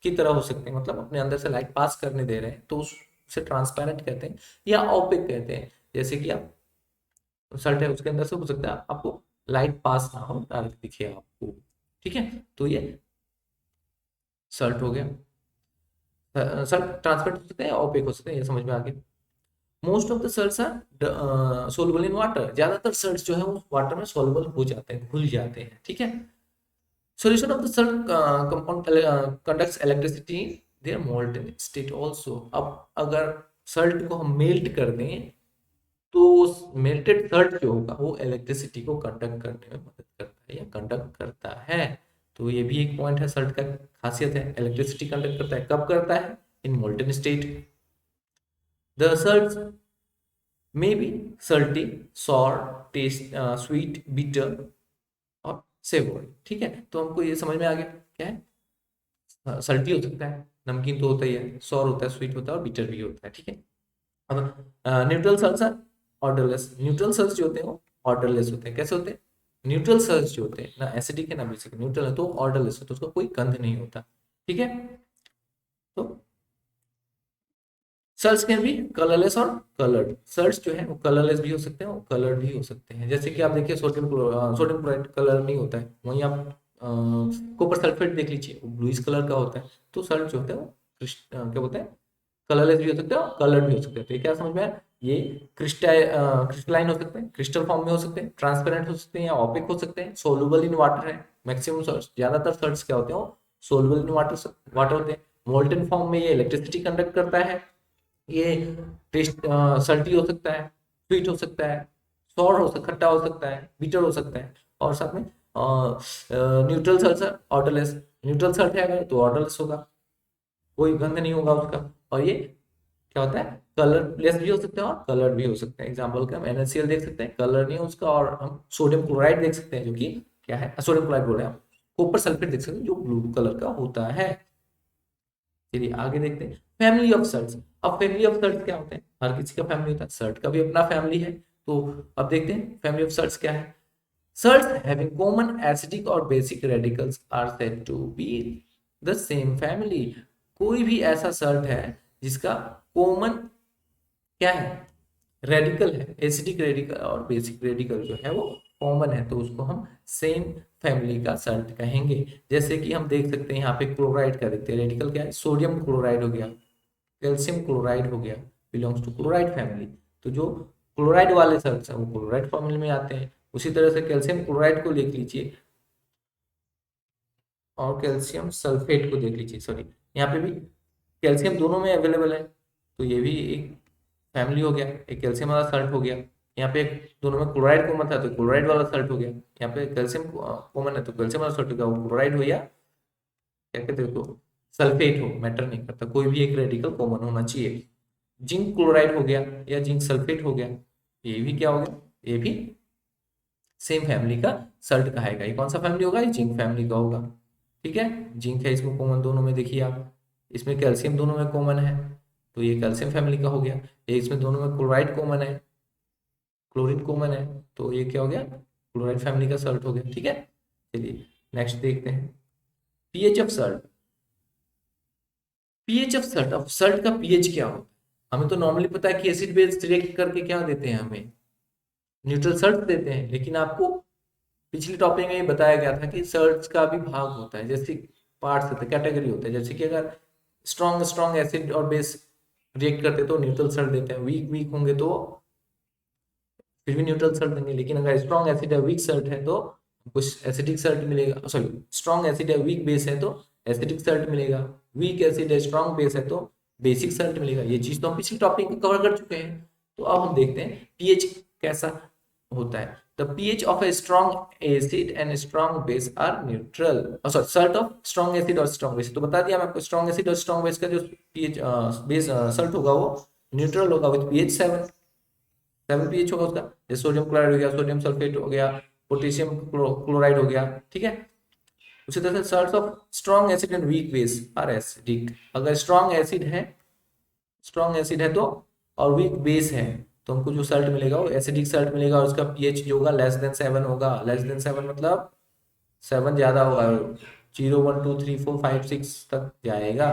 की तरह हो सकते हैं, मतलब अपने अंदर से लाइट पास करने दे रहे हैं, तो उसे ट्रांसपेरेंट कहते हैं या ओपेक कहते हैं। जैसे कि आप शर्ट है उसके अंदर से हो सकता है आपको लाइट पास ना हो, डायरेक्ट दिखे आपको, ठीक है। तो ये शर्ट हो गया। सर ट्रांसपेरेंट हो सकते हैं, ओपेक हो सकते हैं, ये समझ में आ गया। Most of the salts are soluble in water. ज्यादातर सल्ट्स जो है वो वाटर में सोलुबल हो जाते हैं, घुल जाते हैं, ठीक है। Solution of the salt compound conducts electricity in their molten state also. अब अगर salt को हम मेल्ट कर दें तो मेल्टेड सल्ट जो होगा वो इलेक्ट्रिसिटी को कंडक्ट करने में मदद करता है या कंडक्ट करता है। तो ये भी एक पॉइंट है, सल्ट का खासियत है, इलेक्ट्रिसिटी कंडक्ट करता है। कब करता है? In molten state. The salts may be salty, sour, taste, sweet, bitter और सेवोरी। ठीक है, तो हमको ये समझ में आ गया क्या है। सल्टी हो सकता है, नमकीन तो होता ही है, सॉर होता है, स्वीट होता है और बिटर भी होता है। ठीक है, अब neutral salts are odourless. Neutral salts जो होते हैं वो ऑर्डरलेस होते हैं। कैसे होते हैं? न्यूट्रल सल्ट्स जो होते हैं ना एसिडिक है ना बेसिक, न्यूट्रल है तो ऑर्डरलेस होता है, उसका कोई गंध नहीं होता। ठीक है, तो सल्ट्स कैन बी कलरलेस और कलर्ड। सल्ट्स जो है वो कलरलेस भी हो सकते हैं और कलर्ड भी हो सकते हैं। जैसे कि आप देखिए सोडियम क्लोराइड कलर नहीं होता है, वहीं आप कॉपर सल्फेट देख लीजिए, वो ब्लूइश कलर का होता है। तो सल्ट जो होता है वो क्या बोलते हैं, कलरलेस भी हो सकते हैं और कलर्ड भी हो सकते हैं। तो ये क्या समझ में आया? ये क्रिस्टलाइन हो सकते हैं, क्रिस्टल फॉर्म में हो सकते हैं, ट्रांसपेरेंट हो सकते हैं या ऑपिक हो सकते हैं, सोलुबल इन वाटर है। मैक्सिमम सल्ट्स, ज्यादातर सल्ट्स क्या होते हैं वो सोलुबल इन वाटर वाटर होते हैं। मोल्टन फॉर्म में ये इलेक्ट्रिसिटी कंडक्ट करता है। ये टेस्ट सल्टी हो सकता है, स्वीट हो सकता है, सॉर हो सकता, खट्टा हो सकता है, बीटर हो सकता है। और साथ में न्यूट्रल सल्ट है ऑर्डरलेस। न्यूट्रल सल्ट है अगर तो ऑर्डरलेस होगा, कोई गंध नहीं होगा उसका। और ये क्या होता है, कलरलेस भी हो सकते हैं और कलर भी हो सकते हैं। एग्जाम्पल के हम NaCl देख सकते हैं, कलर नहीं है उसका। और हम सोडियम क्लोराइड देख सकते हैं जो कि क्या है, सोडियम क्लोराइड बोल रहे हैं हम, कॉपर सल्फेट देख सकते हैं जो ब्लू कलर का होता है। चलिए आगे देखते हैं फैमिली ऑफ सल्ट्स। अब फैमिली ऑफ सल्ट्स क्या होते हैं? हर किसी का फैमिली होता है, सल्ट का भी अपना फैमिली है। तो अब देखते हैं फैमिली ऑफ सल्ट्स क्या है। सल्ट्स हैविंग कॉमन एसिडिक और basic radicals are said to be the same family. कोई भी ऐसा सल्ट है जिसका कॉमन क्या है, रेडिकल है, एसिडिक रेडिकल और बेसिक रेडिकल जो है वो कॉमन है, तो उसको हम सेम फैमिली का सल्ट कहेंगे। जैसे कि हम देख सकते हैं यहाँ पे क्लोराइड का देखते हैं, रेडिकल क्या है, सोडियम क्लोराइड हो गया, कैल्शियम क्लोराइड हो गया, बिलोंग्स टू क्लोराइड फैमिली। तो जो क्लोराइड वाले सल्ट्स हैं वो क्लोराइड फैमिली में आते हैं। उसी तरह से कैल्शियम क्लोराइड को देख लीजिए और कैल्शियम सल्फेट को देख लीजिए, सॉरी यहाँ पे भी कैल्शियम दोनों में अवेलेबल है, तो ये भी एक फैमिली हो गया, एक कैल्शियम वाला सल्ट हो गया। यहाँ पे दोनों में क्लोराइड कॉमन था तो क्लोराइड वाला सल्ट हो गया। यहाँ पे कैल्शियम कॉमन है तो कैल्शियम वाला सल्ट हो गया, वो क्लोराइड हो या क्या कहते हो तो सल्फेट हो, मैटर नहीं करता, कोई भी एक रेडिकल कॉमन होना चाहिए। जिंक क्लोराइड हो गया या जिंक सल्फेट हो गया, ये भी क्या हो गया, ये भी सेम फैमिली का सल्ट कहेगा। ये कौन सा फैमिली होगा? ये जिंक फैमिली का होगा। ठीक है, जिंक है इसमें कॉमन दोनों में, देखिए आप इसमें कैल्शियम दोनों में कॉमन है तो ये कैल्शियम फैमिली का हो गया। ये इसमें दोनों में क्लोराइड कॉमन है, क्लोरीन कॉमन है, तो ये क्या हो गया, क्लोराइड फैमिली का सल्ट हो गया। ठीक है, चलिए नेक्स्ट देखते हैं pH of Salt. PH of Salt, अब सल्ट का पीएच क्या होता है? हमें तो नॉर्मली पता है कि एसिड बेस रिएक्ट करके क्या देते हैं, हमें न्यूट्रल सल्ट देते हैं। लेकिन आपको पिछले टॉपिक में ये बताया गया था कि सल्ट्स का भी भाग होता है, जैसे पार्ट्स होते हैं, कैटेगरी होते हैं। जैसे कि अगर स्ट्रॉन्ग स्ट्रॉन्ग एसिड और बेस रिएक्ट करते तो न्यूट्रल सल्ट देते हैं, वीक वीक होंगे तो फिर भी न्यूट्रल सल्ट देंगे। लेकिन अगर स्ट्रॉन्ग एसिड है वीक सल्ट है तो कुछ एसिडिक सल्ट मिलेगा, सॉरी स्ट्रॉन्ग एसिड है वीक बेस है तो एसिडिक सल्ट मिलेगा, वीक एसिड है स्ट्रॉन्ग बेस है तो बेसिक सल्ट मिलेगा। ये चीज तो हम पिछले टॉपिक में कवर कर चुके हैं। तो अब हम देखते हैं पीएच कैसा होता है। The pH of a strong acid and strong base are neutral. Sorry salt of strong acid और strong base, तो बता दिया मैं आपको strong acid और strong base का जो pH बेस सल्ट होगा वो न्यूट्रल होगा विद pH 7 pH होगा उसका। जैसे सोडियम क्लोराइड हो गया, सोडियम सल्फेट हो गया, पोटेशियम क्लोराइड हो गया। ठीक है, उसी तरह से salts of strong acid and weak base are acidic. अगर स्ट्रॉन्ग एसिड है तो और वीक बेस है तो हमको जो सल्ट मिलेगा वो एसिडिक सल्ट मिलेगा और उसका पीएच जो होगा लेस देन 7 होगा। लेस देन 7 मतलब 7 ज्यादा होगा, 0 1 2 3 4 5 6 तक जाएगा।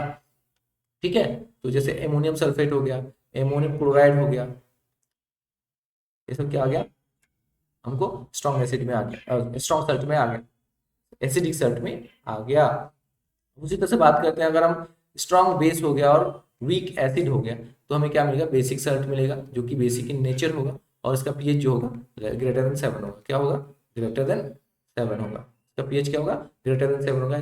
ठीक है, तो जैसे एमोनियम सल्फेट हो गया, एमोनियम क्लोराइड हो गया, ये सब क्या आ गया, हमको स्ट्रॉन्ग एसिड में आ गया, स्ट्रॉन्ग सल्ट में आ गया, एसिडिक सल्ट में आ गया। उसी तरह से बात करते हैं, अगर हम स्ट्रॉन्ग बेस हो गया और वीक एसिड हो गया तो हमें क्या मिलेगा, बेसिक सल्ट मिलेगा जो कि बेसिक इन नेचर होगा और इसका पीएच जो होगा ग्रेटर देन 7 होगा। क्या होगा, ग्रेटर देन 7 होगा। इसका पीएच क्या होगा, ग्रेटर देन 7 होगा।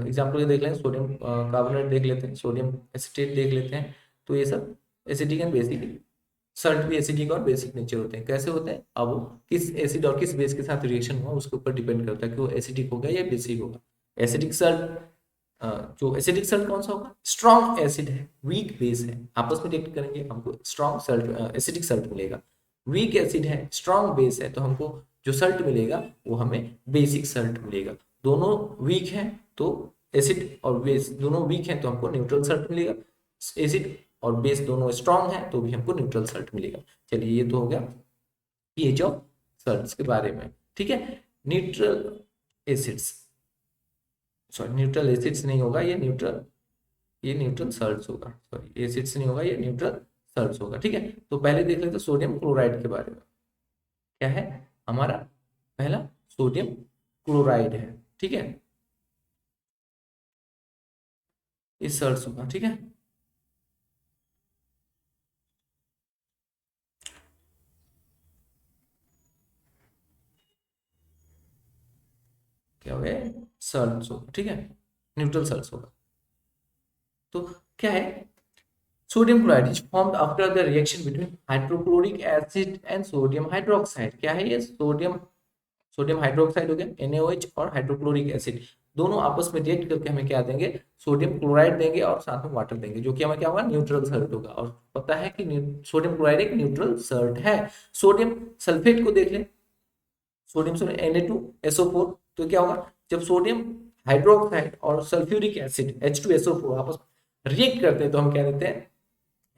एग्जाम्पल देख लें, सोडियम कार्बोनेट देख लेते हैं, सोडियम एसिटेट देख लेते हैं। तो ये सब एसिडिक एंड बेसिक, सल्ट भी एसिडिक और बेसिक नेचर होते हैं। कैसे होते हैं, अब वो किस एसिड और किस बेस के साथ रिएक्शन हुआ उसके ऊपर डिपेंड करता है कि वो एसिडिक होगा या बेसिक होगा। एसिडिक सल्ट, जो एसिडिक सल्ट कौन सा होगा, स्ट्रॉन्ग एसिड है, वीक बेस है, आपस में रिएक्ट करेंगे हमको स्ट्रॉन्ग सल्ट एसिडिक सल्ट मिलेगा। वीक एसिड है, स्ट्रॉन्ग बेस है, तो हमको जो सल्ट मिलेगा वो हमें बेसिक सल्ट मिलेगा। दोनों वीक हैं तो एसिड और बेस दोनों वीक हैं तो हमको न्यूट्रल सल्ट मिलेगा। एसिड और बेस दोनों स्ट्रॉन्ग हैं तो भी हमको न्यूट्रल सल्ट मिलेगा। चलिए ये तो हो गया पीएच ऑफ सल्ट्स के बारे में, ठीक है। Neutral acids, sorry neutral acids नहीं होगा, ये न्यूट्रल सल्ट्स होगा, सॉरी एसिड्स नहीं होगा, ये न्यूट्रल सल्ट्स होगा, ठीक है। तो पहले देख लेते हैं सोडियम क्लोराइड के बारे में। क्या है हमारा पहला, सोडियम क्लोराइड है, ठीक है, इस सल्ट्स होगा, ठीक है। क्या हो गया, सल्ट्स होगा, ठीक है, न्यूट्रल सल्ट्स होगा। तो क्या है, sodium chloride is formed after the reaction between hydrochloric acid and sodium hydroxide. क्या है ये, सोडियम हाइड्रोक्साइड हो गया NaOH और हाइड्रोक्लोरिक एसिड दोनों आपस में रिएक्ट करके हमें क्या देंगे, सोडियम क्लोराइड देंगे और साथ में वाटर देंगे, जो कि हमें क्या होगा, न्यूट्रल सल्ट होगा। और पता है कि सोडियम क्लोराइड एक न्यूट्रल सल्ट है। सोडियम सल्फेट को देख लें, सोडियम Na2SO4, तो क्या होगा, जब सोडियम हाइड्रोक्साइड और सल्फ्यूरिक एसिड H2SO4 आपस में रिएक्ट करते हैं तो हम क्या देते हैं,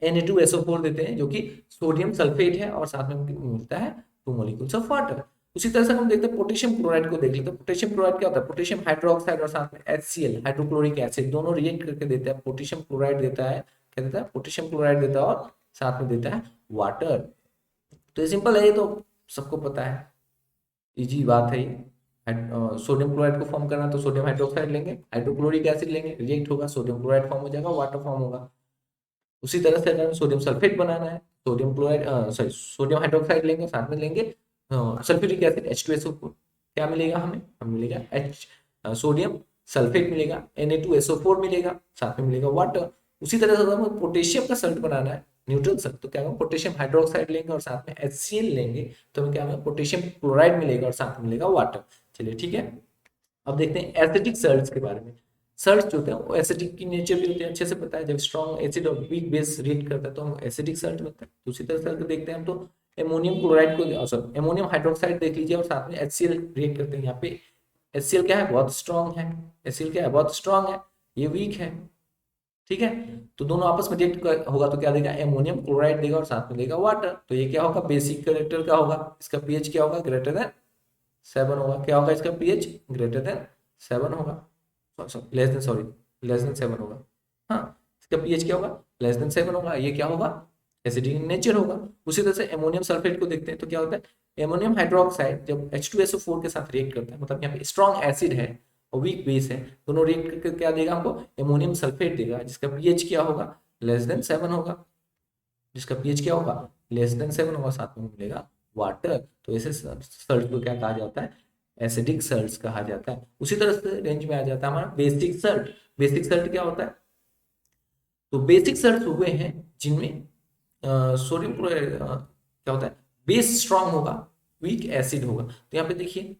Na2SO4 देते हैं, जो कि सोडियम सल्फेट है और साथ में मिलता है 2 मॉलिक्यूल्स ऑफ वाटर। उसी तरह से हम देखते हैं पोटेशियम क्लोराइड को देख लेते हैं। पोटेशियम क्लोराइड क्या होता है, पोटेशियम हाइड्रोक्साइड और साथ में HCl हाइड्रोक्लोरिक एसिड दोनों रिएक्ट करके देते हैं, पोटेशियम क्लोराइड देता है, क्या देता है, पोटेशियम क्लोराइड देता है और साथ में देता है वाटर। तो ये सिंपल है, ये तो सबको पता है, इजी बात है ये। सोडियम क्लोराइड को फॉर्म करना तो सोडियम हाइड्रोक्साइड लेंगे, हाइड्रोक्लोरिक एसिड लेंगे, रिएक्ट होगा, सोडियम क्लोराइड फॉर्म हो जाएगा, वाटर फॉर्म होगा। उसी तरह से अगर सोडियम सल्फेट बनाना है, sodium chloride sorry sodium hydroxide लेंगे, साथ में लेंगे सल्फ्यूरिक एसिड H2SO4, क्या मिलेगा हमें मिलेगा सोडियम सल्फेट मिलेगा, Na2SO4 मिलेगा, साथ में मिलेगा वाटर। उसी तरह से अगर हमें पोटेशियम का सल्ट बनाना है, न्यूट्रल सल्ट, तो क्या होगा, पोटेशियम हाइड्रोक्साइड लेंगे और साथ में HCl लेंगे, तो हमें क्या होगा, पोटेशियम क्लोराइड मिलेगा और साथ में मिलेगा वाटर। चलिए ठीक है, अब देखते हैं एसिडिक सल्ट्स के बारे में। सल्ट्स जो होते हैं वो एसिडिक की नेचर भी होते हैं, अच्छे से पता है, जब स्ट्रॉन्ग एसिड और वीक बेस रिएक्ट करता है तो हम एसिडिक सल्ट मिलता है। दूसरी तरह से देखते हैं हम तो एमोनियम क्लोराइड को, सॉरी एमोनियम हाइड्रोक्साइड देख लीजिए और साथ में HCl रिएक्ट करते हैं। यहाँ पे HCl क्या है, बहुत स्ट्रॉन्ग है, HCl क्या है, बहुत स्ट्रॉन्ग है, ये वीक है, ठीक है। तो दोनों आपस में रिएक्ट होगा तो क्या देगा, एमोनियम क्लोराइड देगा और साथ में देगा वाटर। तो ये क्या होगा, बेसिक कैरेक्टर का होगा, इसका पीएच क्या होगा, ग्रेटर देन 7 होगा। क्या होगा इसका पीएच, ग्रेटर देन 7 होगा, लेस देन 7 होगा। हाँ, इसका पीएच क्या होगा, लेस देन 7 होगा। ये क्या होगा, एसिडिक इन नेचर होगा। उसी तरह से एमोनियम सल्फेट को देखते हैं तो क्या होता है, एमोनियम हाइड्रोक्साइड जब H2SO4 के साथ रिएक्ट करता है, मतलब यहाँ पे स्ट्रॉन्ग एसिड है और वीक बेस है, दोनों रिएक्ट करके क्या देगा हमको, एमोनियम सल्फेट देगा, जिसका पीएच क्या होगा, लेस देन 7 होगा, जिसका पीएच क्या होगा, लेस देन 7 होगा, साथ में मिलेगा वाटर। तो ऐसे सल्ट को क्या कहा जाता है, एसिडिक सल्ट्स कहा जाता है। उसी तरह से रेंज में आ जाता है हमारा बेसिक सल्ट। बेसिक सल्ट क्या होता है, तो बेसिक सल्ट हुए हैं जिनमें सोडियम क्या होता है, बेस स्ट्रॉन्ग होगा, वीक एसिड होगा। तो यहाँ पे देखिए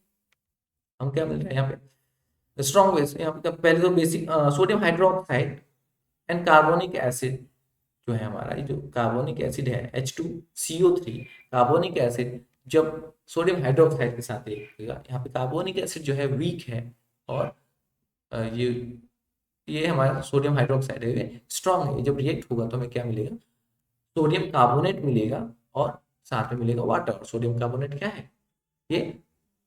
हम क्या मिल रहा है, यहाँ पे स्ट्रॉन्ग बेस, यहाँ पे पहले तो basic sodium hydroxide and carbonic acid जो है हमारा, ये जो कार्बोनिक एसिड है H2CO3 कार्बोनिक एसिड जब सोडियम हाइड्रोक्साइड के साथ रिएक्ट करेगा, यहाँ पे कार्बोनिक एसिड जो है वीक है और ये हमारा सोडियम हाइड्रोक्साइड है स्ट्रॉन्ग है। जब रिएक्ट होगा तो हमें क्या मिलेगा, सोडियम कार्बोनेट मिलेगा और साथ में मिलेगा वाटर। सोडियम कार्बोनेट क्या है, ये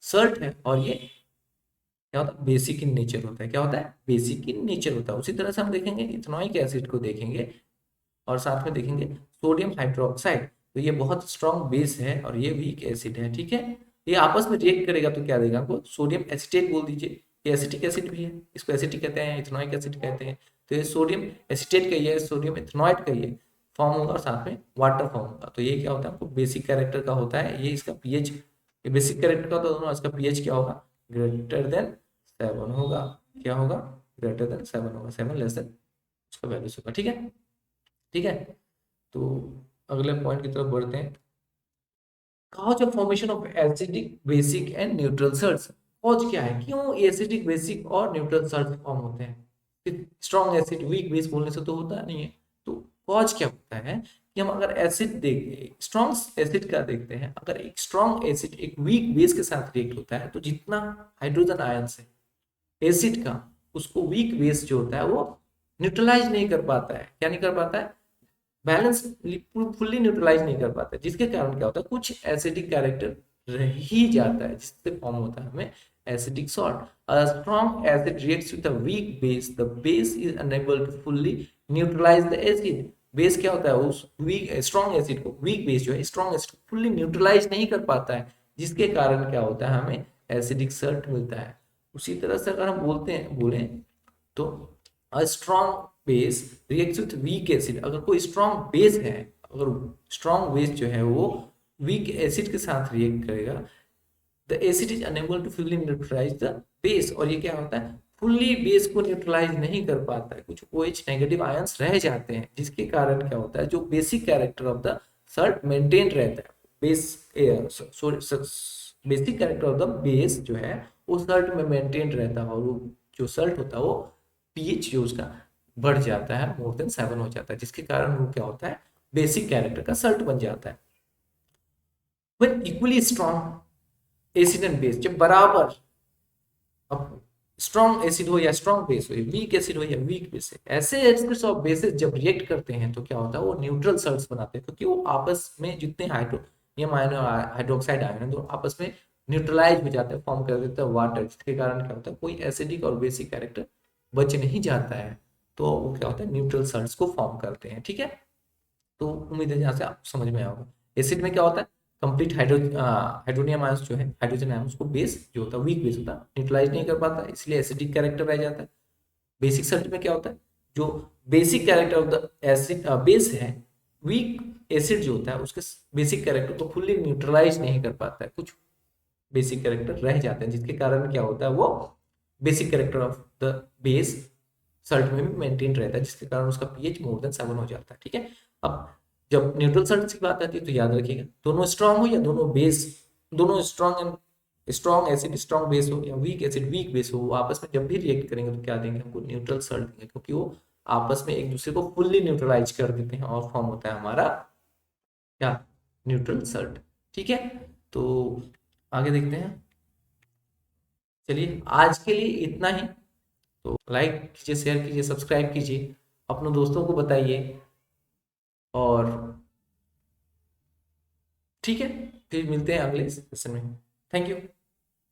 सल्ट है और ये क्या होता है, बेसिक इन नेचर होता है। क्या होता है, बेसिक इन नेचर होता है। उसी तरह से हम देखेंगे इथेनॉइक एसिड को देखेंगे और साथ में देखेंगे सोडियम हाइड्रोक्साइड, तो ये बहुत स्ट्रॉन्ग बेस है और ये वीक एसिड है, ठीक है। ये आपस में रिएक्ट करेगा तो क्या देगा आपको, सोडियम एसिटेट बोल दीजिए, ये एसिटिक एसिड भी है, इसको एसिटिक कहते हैं, इथेनॉइक एसिड कहते हैं। तो ये सोडियम एसिटेट का ही है, सोडियम इथेनॉइड का ही है, फॉर्म होगा और साथ में वाटर फॉर्म होगा। तो ये क्या होता है, आपको बेसिक कैरेक्टर का होता है, ये इसका पीएच, ये बेसिक कैरेक्टर का, तो दोनों इसका पीएच क्या होगा, ग्रेटर देन 7 होगा, क्या होगा, ग्रेटर देन 7 होगा, 7 लेस देन उसका वैल्यू होगा। ठीक है, ठीक है। तो अगले पॉइंट की तरफ बढ़ते हैं। Cause of formation of acidic basic and neutral salts. Cause क्या है, क्यों एसिडिक बेसिक और न्यूट्रल सल्ट फॉर्म होते हैं। स्ट्रॉन्ग एसिड वीक बेस बोलने से तो होता नहीं है। तो कॉज क्या होता है कि हम अगर एसिड देख स्ट्रॉन्ग एसिड का देखते हैं, अगर एक स्ट्रॉन्ग एसिड एक वीक बेस के साथ रिएक्ट होता है तो जितना हाइड्रोजन आयंस है एसिड का, उसको वीक बेस जो होता है वो न्यूट्रलाइज नहीं कर पाता है। क्या नहीं कर पाता है, बैलेंस फुल्ली न्यूट्रलाइज नहीं कर पाता, जिसके कारण क्या होता है, कुछ एसिडिक कैरेक्टर रह ही जाता है, जिससे फॉर्म होता है हमें acidic salt. A strong acid reacts with a weak base, the base is unable to fully neutralise the acid. Base क्या होता है, उस वीक स्ट्रॉन्ग एसिड को, वीक बेस जो है स्ट्रॉन्ग एसिड को फुल्ली न्यूट्रलाइज नहीं कर पाता है, जिसके कारण क्या होता है, हमें एसिडिक सॉल्ट मिलता है। उसी तरह से अगर हम बोलें तो a strong base reacts with weak acid. अगर कोई स्ट्रॉन्ग बेस है, अगर स्ट्रॉन्ग बेस जो है वो वीक एसिड के साथ रिएक्ट करेगा, the acid is unable to fully neutralise the base. और ये क्या होता है, फुल्ली बेस को न्यूट्रलाइज नहीं कर पाता है, कुछ OH नेगेटिव आयंस रह जाते हैं, जिसके कारण क्या होता है, जो basic character of the Salt maintain रहता है। Basic character of the base जो है वो सल्ट में मेंटेन रहता है, और वो जो सल्ट होता है वो पीएच जो उसका बढ़ जाता है, मोर देन 7 हो जाता है, जिसके कारण वो क्या होता है, बेसिक कैरेक्टर का सल्ट बन जाता है। When equally strong acid and base, जब बराबर, अब स्ट्रॉन्ग एसिड हो या स्ट्रॉन्ग बेस हो, वीक एसिड हो या वीक बेस है, ऐसे एसिड्स और बेसेस जब रिएक्ट करते हैं तो क्या होता है, वो न्यूट्रल सल्ट्स बनाते हैं, क्योंकि वो आपस में जितने हाइड्रोनियम आयन और हाइड्रोक्साइड आयन है, तो आपस में न्यूट्रलाइज हो जाते हैं, फॉर्म कर देते हैं वाटर, जिसके कारण क्या होता है, कोई एसिडिक और बेसिक कैरेक्टर बच नहीं जाता है, तो वो क्या होता है, न्यूट्रल सल्ट्स को फॉर्म करते हैं। ठीक है, तो उम्मीद है यहाँ से आपको समझ में आया होगा। एसिड में क्या होता है, कंप्लीट हाइड्रोनियम आयंस जो है, हाइड्रोजन आयन, उसको बेस जो होता है वीक बेस होता है, न्यूट्रलाइज नहीं कर पाता, इसलिए एसिडिक कैरेक्टर रह जाता है। बेसिक सल्ट में क्या होता है, जो basic character of the acid base है, वीक एसिड जो होता है उसके बेसिक कैरेक्टर को फुल्ली न्यूट्रलाइज नहीं कर पाता है, कुछ बेसिक कैरेक्टर रह जाते हैं, जिसके कारण क्या होता है, वो basic character of the base Salt में भी मेंटेन रहता है, जिसके कारण उसका पीएच मोर देन 7 हो जाता है। ठीक है, अब जब न्यूट्रल सल्ट की बात आती है तो याद रखिएगा, दोनों स्ट्रांग हो या दोनों बेस, दोनों strong and strong acid strong base हो या वीक एसिड वीक बेस हो, वो आपस में जब भी रिएक्ट करेंगे तो क्या देंगे, हमको न्यूट्रल सल्ट देंगे, क्योंकि वो आपस में एक दूसरे को फुल्ली न्यूट्रलाइज कर देते हैं और फॉर्म होता है हमारा क्या, न्यूट्रल सल्ट। ठीक है, तो आगे देखते हैं। चलिए आज के लिए इतना ही। तो लाइक कीजिए, शेयर कीजिए, सब्सक्राइब कीजिए, अपने दोस्तों को बताइए, और ठीक है, फिर मिलते हैं अगले सेशन में। Thank you.